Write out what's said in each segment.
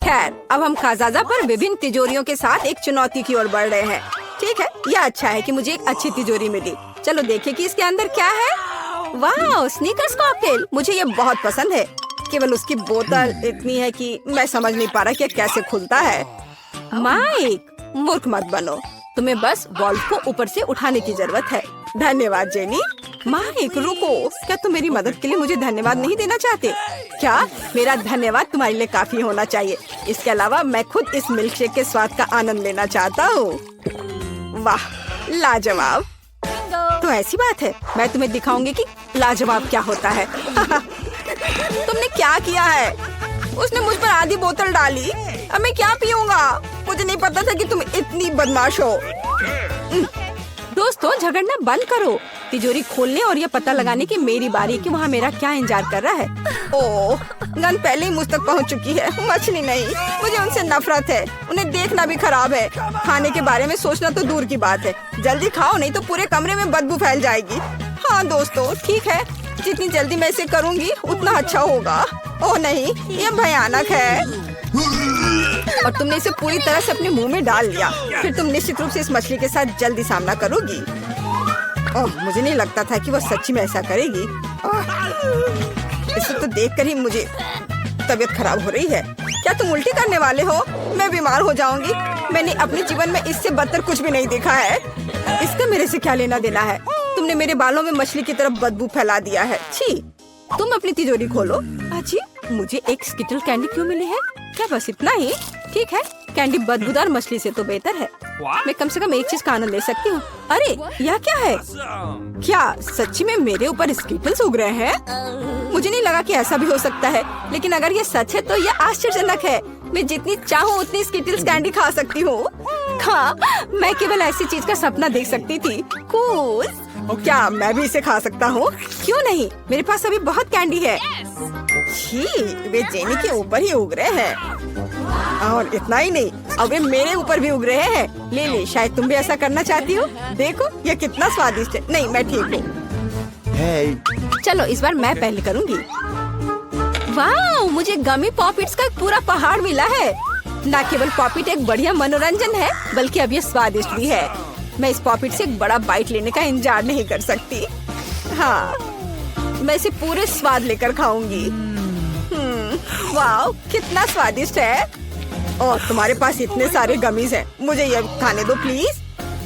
खैर, अब हम खाजाजा पर विभिन्न तिजोरियों के साथ एक चुनौती की ओर बढ़ रहे हैं। ठीक है, यह अच्छा है कि मुझे एक अच्छी तिजोरी मिली। चलो देखें कि इसके अंदर क्या है। वाह, स्नीकर्स कॉकटेल, मुझे ये बहुत पसंद है। केवल उसकी बोतल इतनी है कि मैं समझ नहीं पा रहा कि कैसे खुलता है। माइक, मूर्ख मत बनो, तुम्हें बस वॉल्व को ऊपर से उठाने की जरूरत है। धन्यवाद जेनी। माइक रुको, क्या तुम मेरी मदद के लिए मुझे धन्यवाद नहीं देना चाहते? क्या मेरा धन्यवाद तुम्हारे लिए काफी होना चाहिए। इसके अलावा मैं खुद इस मिल्क शेक के स्वाद का आनंद लेना चाहता हूँ। वाह, लाजवाब। तो ऐसी बात है, मैं तुम्हें दिखाऊंगी कि लाजवाब क्या होता है। तुमने क्या किया है? उसने मुझ पर आधी बोतल डाली। अब मैं क्या पीऊंगा? मुझे नहीं पता था कि तुम इतनी बदमाश हो। दोस्तों, झगड़ना बंद करो। तिजोरी खोलने और यह पता लगाने की मेरी बारी कि वहाँ मेरा क्या इंतजार कर रहा है। ओह, गन पहले ही मुझ तक पहुँच चुकी है। मछली नहीं, मुझे उनसे नफरत है। उन्हें देखना भी खराब है। खाने के बारे में सोचना तो दूर की बात है। जल्दी खाओ, नहीं तो पूरे कमरे में बदबू फैल जाएगी। हाँ दोस्तों, ठीक है, जितनी जल्दी मैं इसे करूँगी उतना अच्छा होगा। ओह नहीं, यह भयानक है। और तुमने इसे पूरी तरह से अपने मुंह में डाल लिया। फिर तुम निश्चित रूप से इस मछली के साथ जल्दी सामना करोगी। ओह, मुझे नहीं लगता था कि वो सच्ची में ऐसा करेगी। इसे तो देखकर ही मुझे तबीयत खराब हो रही है। क्या तुम उल्टी करने वाले हो? मैं बीमार हो जाऊंगी। मैंने अपने जीवन में इससे बदतर कुछ भी नहीं देखा है। इसका मेरे से क्या लेना देना है? तुमने मेरे बालों में मछली की तरफ बदबू फैला दिया है। छी, तुम अपनी तिजोरी खोलो। अजी, मुझे एक स्किटल कैंडी क्यों मिली है? क्या बस इतना ही? ठीक है, कैंडी बदबूदार मछली से तो बेहतर है। मैं कम से कम एक चीज का आनंद ले सकती हूँ। अरे, यह क्या है? क्या सच्ची में मेरे ऊपर स्किटल्स उग रहे हैं? मुझे नहीं लगा कि ऐसा भी हो सकता है, लेकिन अगर ये सच है तो यह आश्चर्यजनक है। मैं जितनी चाहूँ उतनी स्किटल्स कैंडी खा सकती हूँ। हाँ, मैं केवल ऐसी चीज का सपना देख सकती थी। कूल। क्या मैं भी इसे खा सकता हूँ? क्यों नहीं, मेरे पास अभी बहुत कैंडी है। छी, वे जेनी के ऊपर ही उग रहे हैं। और इतना ही नहीं, अब वे मेरे ऊपर भी उग रहे हैं। ले ले, शायद तुम भी ऐसा करना चाहती हो। देखो, यह कितना स्वादिष्ट है। नहीं, मैं ठीक हूँ। चलो इस बार मैं पहले करूँगी। वाह, मुझे गमी पॉपिट्स का एक पूरा पहाड़ मिला है। न केवल पॉपिट एक बढ़िया मनोरंजन है, बल्कि अब ये स्वादिष्ट भी है। मैं इस पॉपिट से एक बड़ा बाइट लेने का इंतजार नहीं कर सकती। हाँ, मैं इसे पूरे स्वाद लेकर खाऊंगी। वाह, कितना स्वादिष्ट है। और तुम्हारे पास इतने सारे गमीज हैं, मुझे ये खाने दो प्लीज।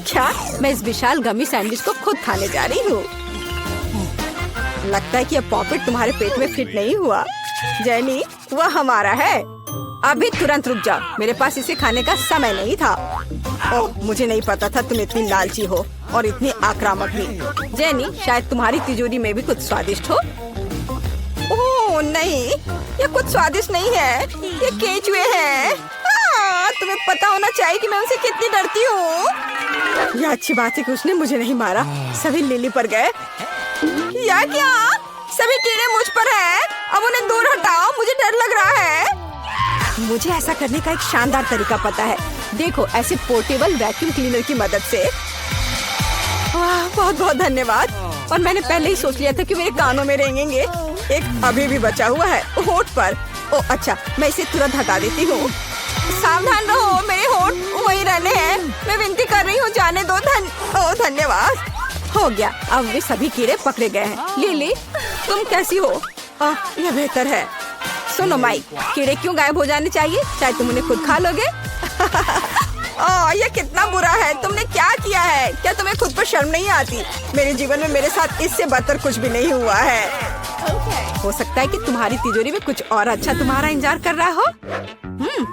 क्या मैं इस विशाल गमी सैंडविच को खुद खाने जा रही हूँ? लगता है कि यह पॉपिट तुम्हारे पेट में फिट नहीं हुआ। जेनी, वह हमारा है। अभी तुरंत रुक जाओ, मेरे पास इसे खाने का समय नहीं था। ओह, मुझे नहीं पता था तुम इतनी लालची हो और इतनी आक्रामक भी। जेनी, शायद तुम्हारी तिजोरी में भी कुछ स्वादिष्ट हो। ओह नहीं, ये कुछ स्वादिष्ट नहीं है, ये केचुए हैं। तुम्हें पता होना चाहिए कि मैं उनसे कितनी डरती हूँ। यह अच्छी बात है कि उसने मुझे नहीं मारा। सभी लिली पर गए। या क्या? सभी कीड़े मुझ पर हैं। अब उन्हें दूर हटाओ, मुझे डर लग रहा है। मुझे ऐसा करने का एक शानदार तरीका पता है। देखो, ऐसे पोर्टेबल वैक्यूम क्लीनर की मदद से। बहुत बहुत धन्यवाद। और मैंने पहले ही सोच लिया था कि मेरे कानों में रेंगेंगे। एक अभी भी बचा हुआ है होठ पर। ओह अच्छा, मैं इसे तुरंत हटा देती हूँ। सावधान रहो, मेरे होठ वही रहने हैं। मैं विनती कर रही हूँ, जाने दो। धन्यवाद। हो गया, अब वे सभी कीड़े पकड़े गए हैं। लिली, तुम कैसी हो? यह बेहतर है। सुनो माइक, कीड़े क्यों गायब हो जाने चाहिए? शायद तुम उन्हें खुद खा लोगे। यह कितना बुरा है। तुमने क्या किया है? क्या तुम्हें खुद पर शर्म नहीं आती? मेरे जीवन में मेरे साथ इससे बदतर कुछ भी नहीं हुआ है। हो सकता है कि तुम्हारी तिजोरी में कुछ और अच्छा तुम्हारा इंतजार कर रहा हो।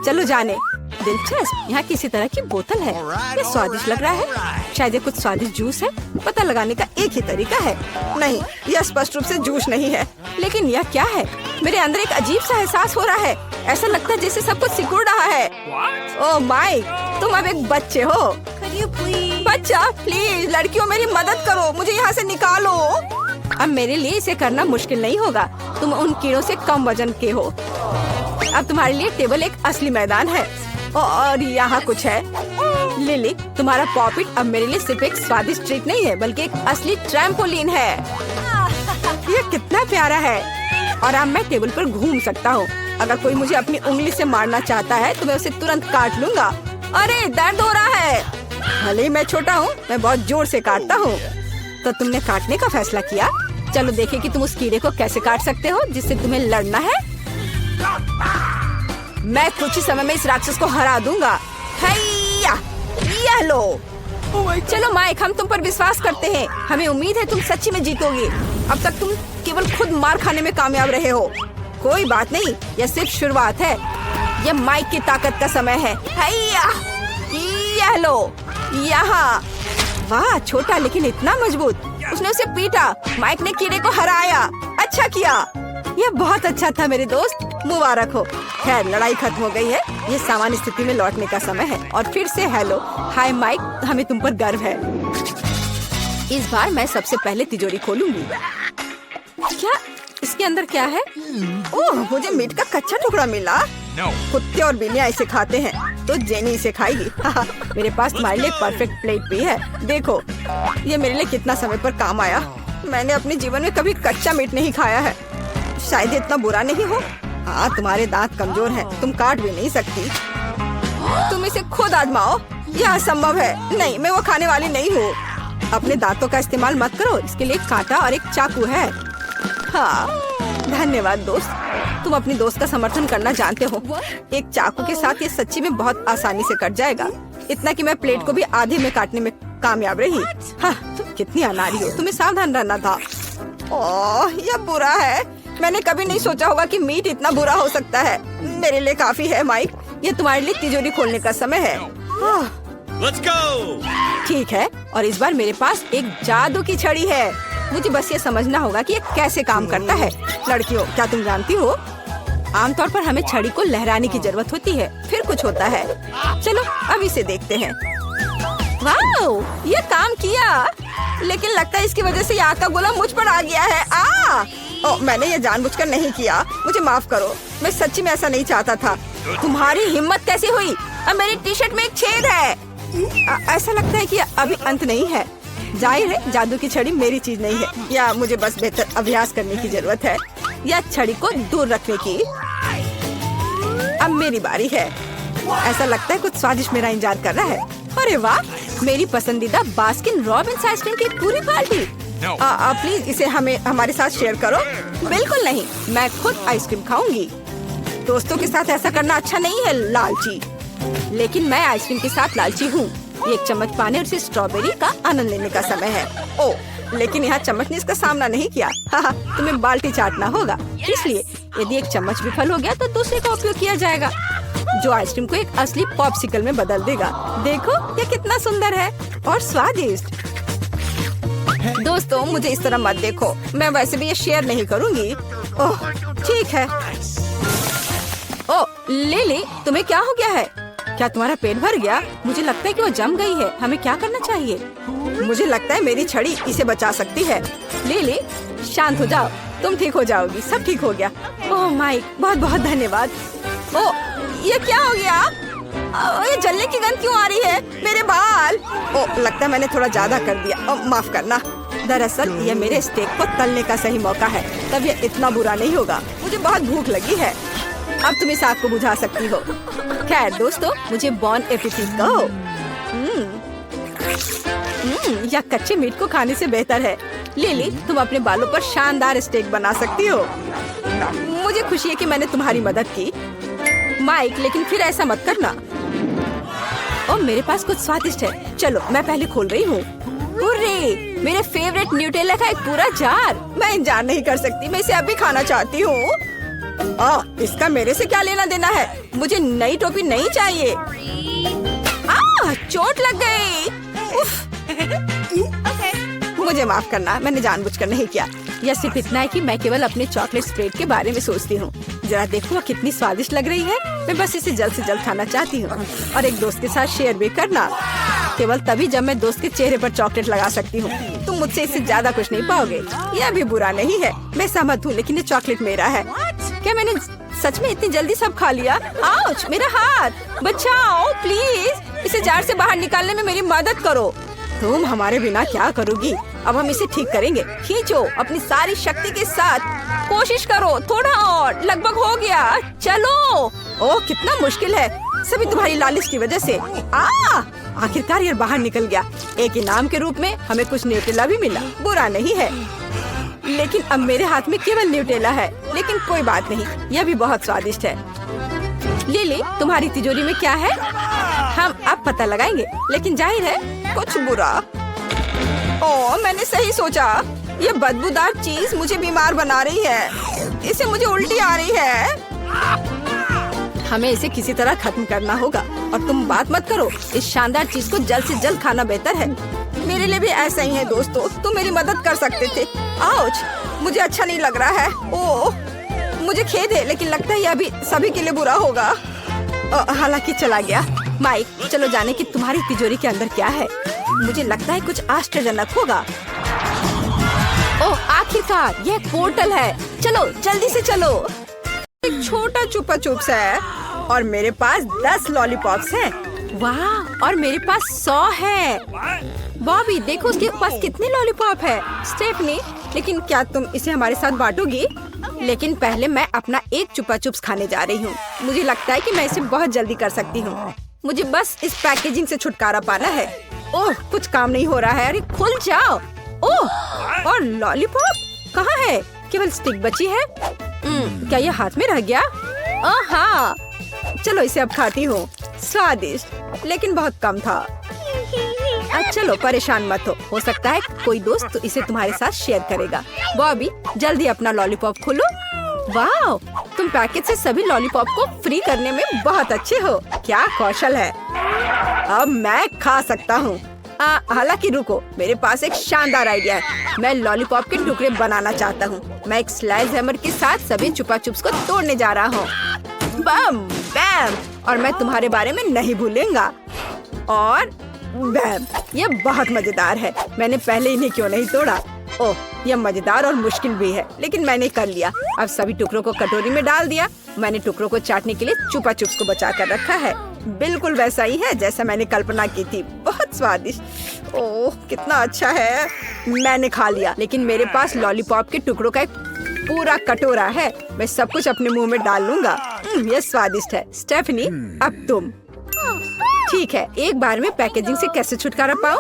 चलो जाने। दिलचस्प, यहाँ किसी तरह की बोतल है। ये स्वादिष्ट लग रहा है। शायद ये कुछ स्वादिष्ट जूस है। पता लगाने का एक ही तरीका है। नहीं, यह स्पष्ट रूप से जूस नहीं है। लेकिन यह क्या है? मेरे अंदर एक अजीब सा एहसास हो रहा है। ऐसा लगता है जैसे सब कुछ सिकुड़ रहा है। ओह माइक, तुम अब एक बच्चे हो। बच्चा, प्लीज लड़कियों मेरी मदद करो, मुझे यहाँ से निकालो। अब मेरे लिए इसे करना मुश्किल नहीं होगा। तुम उन कीड़ों से कम वजन के हो। अब तुम्हारे लिए टेबल एक असली मैदान है। और यहाँ कुछ है। लिली, तुम्हारा पॉपिट अब मेरे लिए सिर्फ एक स्वादिष्ट ट्रीट नहीं है, बल्कि एक असली ट्रैम्पोलिन है। ये कितना प्यारा है। और अब मैं टेबल पर घूम सकता हूँ। अगर कोई मुझे अपनी उंगली से मारना चाहता है तो मैं उसे तुरंत काट लूंगा। अरे दर्द हो रहा है। भले ही मैं छोटा हूँ, मैं बहुत जोर से काटता हूँ। तो तुमने काटने का फैसला किया। चलो देखें कि तुम उस कीड़े को कैसे काट सकते हो जिससे तुम्हें लड़ना है। मैं कुछ ही समय में इस राक्षस को हरा दूंगा। हैया, ये लो। चलो माइक, हम तुम पर विश्वास करते हैं। हमें उम्मीद है तुम सच्ची में जीतोगे। अब तक तुम केवल खुद मार खाने में कामयाब रहे हो। कोई बात नहीं, यह सिर्फ शुरुआत है। यह माइक की ताकत का समय है। हैया, ये लो, यहाँ। वाह, छोटा लेकिन इतना मजबूत। उसने उसे पीटा। माइक ने कीड़े को हराया। अच्छा किया। यह बहुत अच्छा था मेरे दोस्त, मुबारक हो। खैर, लड़ाई खत्म हो गई है। ये सामान्य स्थिति में लौटने का समय है। और फिर से हेलो, हाय माइक, हमें तुम पर गर्व है। इस बार मैं सबसे पहले तिजोरी खोलूंगी। क्या इसके अंदर क्या है? ओह, मुझे मीट का कच्चा टुकड़ा मिला। कुत्ते और बिल्लियाँ इसे खाते हैं, तो जेनी इसे खाएगी। मेरे पास तुम्हारे लिए परफेक्ट प्लेट भी है। देखो, ये मेरे लिए कितना समय पर काम आया। मैंने अपने जीवन में कभी कच्चा मीट नहीं खाया है। शायद इतना बुरा नहीं हो। हाँ, तुम्हारे दांत कमजोर हैं, तुम काट भी नहीं सकती। तुम इसे खुद आजमाओ। यह असंभव है। नहीं, मैं वो खाने वाली नहीं हूँ। अपने दांतों का इस्तेमाल मत करो। इसके लिए एक कांटा और एक चाकू है। हाँ, धन्यवाद दोस्त। तुम अपनी दोस्त का समर्थन करना जानते हो। एक चाकू के साथ ये सच्ची में बहुत आसानी से कट जाएगा। इतना कि मैं प्लेट को भी आधे में काटने में कामयाब रही। हाँ, तुम कितनी अनाड़ी हो। तुम्हें सावधान रहना था। ओह, यह बुरा है। मैंने कभी नहीं सोचा होगा कि मीट इतना बुरा हो सकता है। मेरे लिए काफी है माइक। ये तुम्हारे लिए तिजोरी खोलने का समय है। Let's go! ठीक है, और इस बार मेरे पास एक जादू की छड़ी है। मुझे बस ये समझना होगा कि ये कैसे काम करता है। लड़कियों, क्या तुम जानती हो, आमतौर पर हमें छड़ी को लहराने की जरूरत होती है, फिर कुछ होता है। चलो अब इसे देखते हैं। वाओ, ये काम किया। लेकिन लगता है इसकी वजह से यहाँ का गोला मुझ पर आ गया है। मैंने ये जानबूझकर नहीं किया। मुझे माफ करो। मैं सच्ची में ऐसा नहीं चाहता था। तुम्हारी हिम्मत कैसे हुई? अब मेरी टी शर्ट में एक छेद है। ऐसा लगता है कि अभी अंत नहीं है। जाहिर है जादू की छड़ी मेरी चीज नहीं है, या मुझे बस बेहतर अभ्यास करने की जरूरत है, या छड़ी को दूर रखने की। अब मेरी बारी है। ऐसा लगता है कुछ स्वादिष्ट मेरा इंतजार कर रहा है। अरे वाह, मेरी पसंदीदा बास्किन रॉबिन्स आइसक्रीम की पूरी पार्टी। प्लीज इसे हमारे साथ शेयर करो। बिल्कुल नहीं, मैं खुद आइसक्रीम खाऊंगी। दोस्तों के साथ ऐसा करना अच्छा नहीं है, लालची। लेकिन मैं आइसक्रीम के साथ लालची हूँ। एक चम्मच पाने और इसे स्ट्रॉबेरी का आनंद लेने का समय है। ओह, लेकिन यहाँ चम्मच ने इसका सामना नहीं किया। तुम्हें बाल्टी चाटना होगा। इसलिए यदि एक चम्मच विफल हो गया तो दूसरे का उपयोग किया जाएगा, जो आइसक्रीम को एक असली पॉप्सिकल में बदल देगा। देखो, ये कितना सुंदर है और स्वादिष्ट। दोस्तों, मुझे इस तरह मत देखो। मैं वैसे भी ये शेयर नहीं करूँगी। ओह, ठीक है। ओह, लिली, तुम्हें क्या हो गया है? क्या तुम्हारा पेट भर गया? मुझे लगता है कि वो जम गई है। हमें क्या करना चाहिए? मुझे लगता है मेरी छड़ी इसे बचा सकती है। लिली, शांत हो जाओ, तुम ठीक हो जाओगी। सब ठीक हो गया। ओह माइक, बहुत बहुत धन्यवाद। ओह, ये क्या हो गया? ये जलने की गंध क्यों आ रही है? मेरे बाल। ओह, लगता है मैंने थोड़ा ज्यादा कर दिया। माफ करना। दरअसल ये मेरे स्टेक को तलने का सही मौका है, तब ये इतना बुरा नहीं होगा। मुझे बहुत भूख लगी है। अब तुम इस आग को बुझा सकती हो। खैर दोस्तों, मुझे बॉन एपेटिट कहो। या कच्चे मीट को खाने से बेहतर है। लिली, तुम अपने बालों पर शानदार स्टेक बना सकती हो। मुझे खुशी है कि मैंने तुम्हारी मदद की, माइक, लेकिन फिर ऐसा मत करना। और मेरे पास कुछ स्वादिष्ट है। चलो, मैं पहले खोल रही हूँ। मेरे फेवरेट न्यूटेला का एक पूरा जार। मैं इंतजार नहीं कर सकती। मैं इसे अभी खाना चाहती हूँ। इसका मेरे से क्या लेना देना है? मुझे नई टोपी नहीं चाहिए। चोट लग गई। मुझे माफ करना, मैंने जानबूझकर नहीं किया। यह सिर्फ इतना है कि मैं केवल अपने चॉकलेट स्प्रेड के बारे में सोचती हूँ। जरा देखो, वह कितनी स्वादिष्ट लग रही है। मैं बस इसे जल्द से जल्द खाना चाहती हूँ और एक दोस्त के साथ शेयर भी करना। केवल तभी जब मैं दोस्त के चेहरे पर चॉकलेट लगा सकती हूँ। तुम मुझसे इससे ज्यादा कुछ नहीं पाओगे। यह भी बुरा नहीं है। मैं सहमत हूँ, लेकिन ये चॉकलेट मेरा है। क्या मैंने सच में इतनी जल्दी सब खा लिया? आउच, मेरा हाथ बचाओ प्लीज। इसे जार से बाहर निकालने में मेरी मदद करो। तुम हमारे बिना क्या करोगी? अब हम इसे ठीक करेंगे। खींचो अपनी सारी शक्ति के साथ। कोशिश करो, थोड़ा और, लगभग हो गया, चलो। ओह कितना मुश्किल है, सभी तुम्हारी लालिश की वजह से। आखिरकार ये बाहर निकल गया। एक इनाम के रूप में हमें कुछ न्यूटेला भी मिला, बुरा नहीं है। लेकिन अब मेरे हाथ में केवल न्यूटेला है, लेकिन कोई बात नहीं, यह भी बहुत स्वादिष्ट है। लिली, तुम्हारी तिजोरी में क्या है? हम अब पता लगाएंगे, लेकिन जाहिर है कुछ बुरा। ओह मैंने सही सोचा, ये बदबूदार चीज मुझे बीमार बना रही है, इससे मुझे उल्टी आ रही है। हमें इसे किसी तरह खत्म करना होगा, और तुम बात मत करो, इस शानदार चीज को जल्द से जल्द खाना बेहतर है। मेरे लिए भी ऐसा ही है दोस्तों, तुम मेरी मदद कर सकते थे। आउच, मुझे अच्छा नहीं लग रहा है। ओह मुझे खेद है, लेकिन लगता है यह अभी सभी के लिए बुरा होगा। हालांकि चला गया। माइक, चलो जाने कि तुम्हारी तिजोरी के अंदर क्या है। मुझे लगता है कुछ आश्चर्यजनक होगा। ओह आखिरकार यह पोर्टल है, चलो जल्दी से चलो। एक छोटा चुपा चुप्स है, और मेरे पास 10 लॉलीपॉप्स हैं। वाह, और मेरे पास 100 है। बॉबी देखो उसके पास कितने लॉलीपॉप है। स्टेफनी, लेकिन क्या तुम इसे हमारे साथ बांटोगी? लेकिन पहले मैं अपना एक चुपा चुप्स खाने जा रही हूँ। मुझे लगता है कि मैं इसे बहुत जल्दी कर सकती हूँ। मुझे बस इस पैकेजिंग से छुटकारा पाना है। ओह कुछ काम नहीं हो रहा है, अरे खुल जाओ। ओह और लॉलीपॉप कहाँ है? केवल स्टिक बची है। क्या ये हाथ में रह गया? हाँ, चलो इसे अब खाती हूँ। स्वादिष्ट, लेकिन बहुत कम था। चलो परेशान मत हो सकता है कोई दोस्त तो इसे तुम्हारे साथ शेयर करेगा। बॉबी जल्दी अपना लॉलीपॉप खोलो। वाह, तुम पैकेट से सभी लॉलीपॉप को फ्री करने में बहुत अच्छे हो। क्या कौशल है, अब मैं खा सकता हूँ। हालांकि रुको, मेरे पास एक शानदार आइडिया है। मैं लॉलीपॉप के टुकड़े बनाना चाहता हूँ। मैं एक स्लाइस हैमर के साथ सभी चुपा चुप्स को तोड़ने जा रहा हूँ। बम बैम, और मैं तुम्हारे बारे में नहीं भूलूंगा। और बैम, यह बहुत मजेदार है। मैंने पहले इन्हें क्यों नहीं तोड़ा? ओह यह मजेदार और मुश्किल भी है, लेकिन मैंने कर लिया। अब सभी टुकड़ों को कटोरी में डाल दिया। मैंने टुकड़ों को चाटने के लिए चुपा चुप्स को बचा कर रखा है। बिल्कुल वैसा ही है जैसा मैंने कल्पना की थी। बहुत स्वादिष्ट। ओह कितना अच्छा है। मैंने खा लिया, लेकिन मेरे पास लॉलीपॉप के टुकड़ों का एक पूरा कटोरा है। मैं सब कुछ अपने मुंह में डाल लूंगा। यह स्वादिष्ट है। स्टेफनी, अब तुम। ठीक है, एक बार में पैकेजिंग से कैसे छुटकारा पाऊं?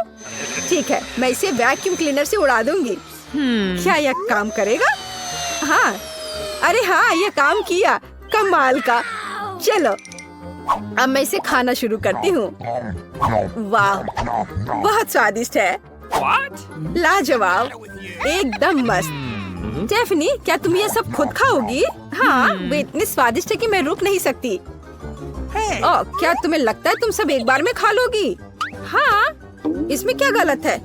ठीक है, मैं इसे वैक्यूम क्लीनर से उड़ा दूंगी। क्या यह काम करेगा? हाँ, अरे हाँ, यह काम किया। कमाल का। चलो अब मैं इसे खाना शुरू करती हूँ। वाह, बहुत स्वादिष्ट है। लाजवाब, एकदम मस्त। स्टेफनी, क्या तुम ये सब खुद खाओगी? हाँ, वे इतने स्वादिष्ट है कि मैं रुक नहीं सकती। ओह, क्या तुम्हें लगता है तुम सब एक बार में खा लोगी? हाँ, इसमें क्या गलत है?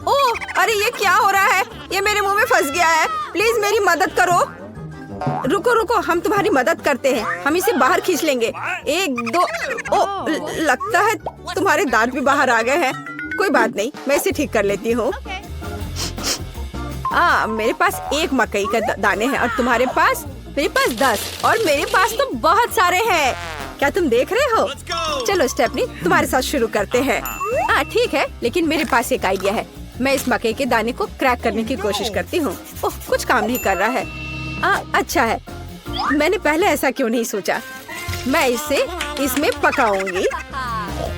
ओह, अरे ये क्या हो रहा है? ये मेरे मुंह में फंस गया है। प्लीज मेरी मदद करो। रुको रुको, हम तुम्हारी मदद करते हैं। हम इसे बाहर खींच लेंगे। 1 2। ओह, लगता है तुम्हारे दांत भी बाहर आ गए हैं। कोई बात नहीं, मैं इसे ठीक कर लेती हूँ। मेरे पास 1 मकई का दाने हैं, और तुम्हारे पास? मेरे पास 10, और मेरे पास तो बहुत सारे हैं। क्या तुम देख रहे हो? चलो स्टेफनी, तुम्हारे साथ शुरू करते हैं। ठीक है, लेकिन मेरे पास एक आइडिया है। मैं इस मकई के दाने को क्रैक करने की कोशिश करती हूँ। ओह, कुछ काम नहीं कर रहा है। अच्छा है, मैंने पहले ऐसा क्यों नहीं सोचा। मैं इसे इसमें पकाऊंगी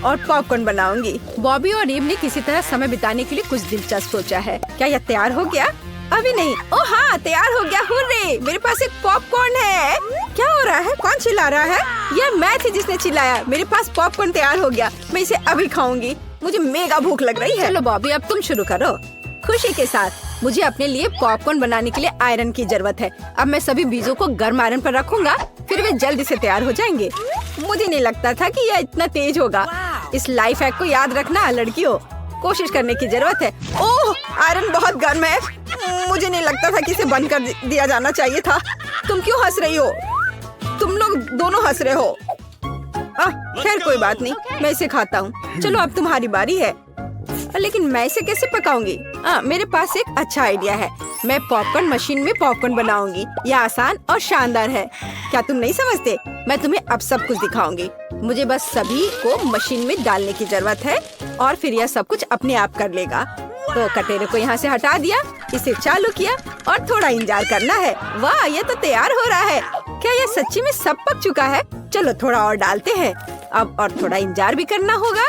और पॉपकॉर्न बनाऊंगी। बॉबी और रीम ने किसी तरह समय बिताने के लिए कुछ दिलचस्प सोचा है। क्या यह तैयार हो गया? अभी नहीं। ओह हाँ, तैयार हो गया। हुर्रे, मेरे पास एक पॉपकॉर्न है। क्या हो रहा है? कौन चिल्ला रहा है? यह मैं थी जिसने चिल्लाया। मेरे पास पॉपकॉर्न तैयार हो गया। मैं इसे अभी खाऊंगी। मुझे मेगा भूख लग रही है। चलो बॉबी, अब तुम शुरू करो। खुशी के साथ। मुझे अपने लिए पॉपकॉर्न बनाने के लिए आयरन की जरूरत है। अब मैं सभी बीजों को गर्म आयरन पर रखूंगा, फिर वे जल्दी से तैयार हो जाएंगे। मुझे नहीं लगता था कि यह इतना तेज होगा। इस लाइफ हैक को याद रखना लड़कियों, कोशिश करने की जरूरत है। ओह, आयरन बहुत गर्म है। मुझे नहीं लगता था कि इसे बंद कर दिया जाना चाहिए था। तुम क्यों हंस रही हो? तुम लोग दोनों हंस रहे हो। खैर कोई बात नहीं, मैं इसे खाता हूँ। चलो अब तुम्हारी बारी है। लेकिन मैं इसे कैसे पकाऊंगी? मेरे पास एक अच्छा आइडिया है। मैं पॉपकॉर्न मशीन में पॉपकॉर्न बनाऊंगी। यह आसान और शानदार है। क्या तुम नहीं समझते? मैं तुम्हें अब सब कुछ दिखाऊंगी। मुझे बस सभी को मशीन में डालने की जरूरत है, और फिर यह सब कुछ अपने आप कर लेगा। तो कटोरे को यहाँ से हटा दिया, इसे चालू किया और थोड़ा इंतजार करना है। वाह, ये तो तैयार हो रहा है। क्या ये सच्ची में सब पक चुका है? चलो थोड़ा और डालते हैं अब, और थोड़ा इंतजार भी करना होगा।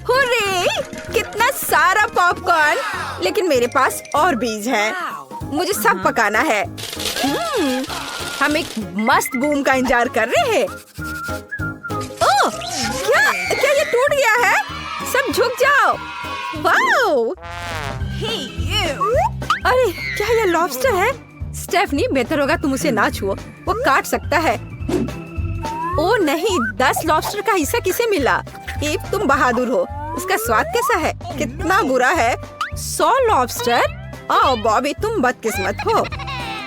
हुर्रे! कितना सारा पॉपकॉर्न! लेकिन मेरे पास और बीज हैं। मुझे सब पकाना है। हम एक मस्त बूम का इंतजार कर रहे हैं। ओह, क्या ये टूट गया है? सब झुक जाओ। वाओ! अरे क्या ये लॉबस्टर है? स्टेफनी, बेहतर होगा तुम उसे ना छुओ, वो काट सकता है। ओ नहीं, 10 लॉबस्टर का हिस्सा किसे मिला? ईव, तुम बहादुर हो। इसका स्वाद कैसा है? कितना बुरा है। 100 लॉबस्टर? ओह बॉबी, तुम बदकिस्मत हो।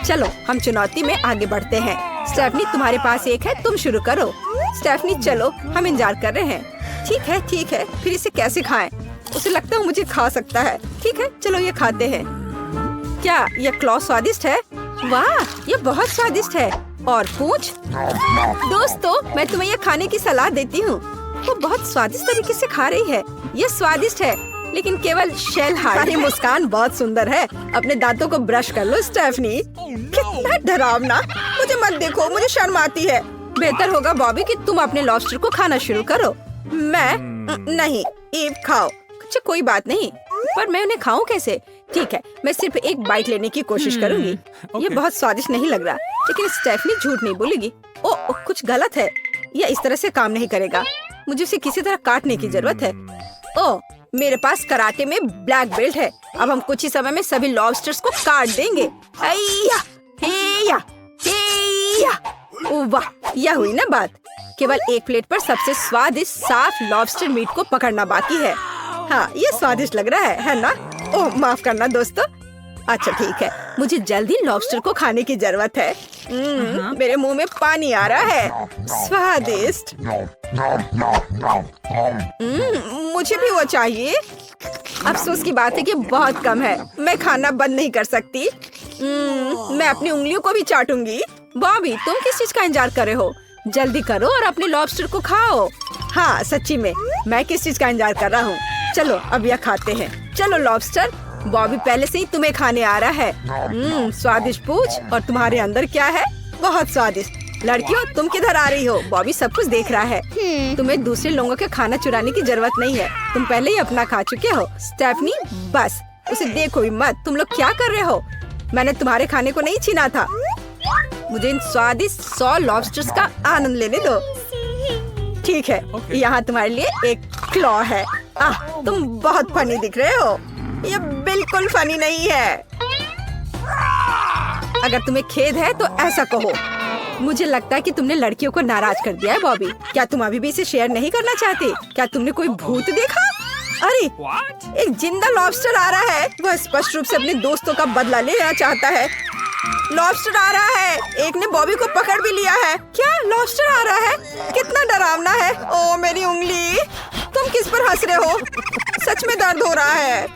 चलो हम चुनौती में आगे बढ़ते हैं। स्टेफनी, तुम्हारे पास एक है, तुम शुरू करो। स्टेफनी, चलो हम इंतजार कर रहे हैं। ठीक है, फिर इसे कैसे खाएं? उसे लगता है मुझे खा सकता है। ठीक है, चलो ये खाते हैं। क्या ये क्लॉ स्वादिष्ट है? वाह, ये बहुत स्वादिष्ट है। और पूंछ? दोस्तों, मैं तुम्हें ये खाने की सलाह देती हूँ। वो बहुत स्वादिष्ट तरीके से खा रही है। ये स्वादिष्ट है, लेकिन केवल शेल हार्ड। मुस्कान बहुत सुंदर है। अपने दांतों को ब्रश कर लो स्टेफनी। कितना डरावना! मुझे मत देखो, मुझे शर्म आती है। बेहतर होगा बॉबी कि तुम अपने लॉबस्टर को खाना शुरू करो। मैं नहीं। ईव, खाओ। अच्छा कोई बात नहीं, पर मैं उन्हें खाऊं कैसे? ठीक है, मैं सिर्फ एक बाइट लेने की कोशिश करूंगी। ये बहुत स्वादिष्ट नहीं लग रहा, लेकिन स्टेफनी झूठ नहीं बोलेगी। ओ, कुछ गलत है। यह इस तरह से काम नहीं करेगा। मुझे उसे किसी तरह काटने की जरूरत है। ओ, मेरे पास कराटे में ब्लैक बेल्ट है। अब हम कुछ ही समय में सभी लॉबस्टर्स को काट देंगे। अय्या, हेया, हेया। ओह वाह, यह हुई ना बात। केवल एक प्लेट पर सबसे स्वादिष्ट साफ लॉबस्टर मीट को पकड़ना बाकी है। हाँ, ये स्वादिष्ट लग रहा है ना? ओह माफ करना दोस्तों। अच्छा ठीक है, मुझे जल्दी लॉबस्टर को खाने की जरूरत है। मेरे मुंह में पानी आ रहा है। स्वादिष्ट। मुझे भी वो चाहिए। अफसोस की बात है कि बहुत कम है। मैं खाना बंद नहीं कर सकती। मैं अपनी उंगलियों को भी चाटूंगी। बॉबी, तुम किस चीज का इंतजार कर रहे हो? जल्दी करो और अपने लॉबस्टर को खाओ। हाँ सच्ची में, मैं किस चीज का इंतजार कर रहा हूँ। चलो अब यह खाते हैं। चलो लॉबस्टर, बॉबी पहले से ही तुम्हें खाने आ रहा है। स्वादिष्ट पूछ। और तुम्हारे अंदर क्या है? बहुत स्वादिष्ट। लड़कियों, तुम किधर आ रही हो? बॉबी सब कुछ देख रहा है। तुम्हें दूसरे लोगों के खाना चुराने की जरूरत नहीं है। तुम पहले ही अपना खा चुके हो। स्टेफनी, बस उसे देखो भी मत। तुम लोग क्या कर रहे हो? मैंने तुम्हारे खाने को नहीं छीना था। मुझे इन स्वादिष्ट 100 लॉबस्टर्स का आनंद लेने दो। ठीक है, यहाँ तुम्हारे लिए एक क्लॉ है। तुम बहुत फनी दिख रहे हो। ये बिल्कुल फनी नहीं है। अगर तुम्हें खेद है तो ऐसा कहो। मुझे लगता है कि तुमने लड़कियों को नाराज कर दिया है बॉबी। क्या तुम अभी भी इसे शेयर नहीं करना चाहते? क्या तुमने कोई भूत देखा? अरे एक जिंदा लॉबस्टर आ रहा है। वह स्पष्ट रूप से अपने दोस्तों का बदला लेना चाहता है। लॉबस्टर आ रहा है। एक ने बॉबी को पकड़ भी लिया है। क्या लॉबस्टर आ रहा है? कितना डरावना है। ओ मेरी उंगली। तुम किस पर हंस रहे हो? सच में दर्द हो रहा है।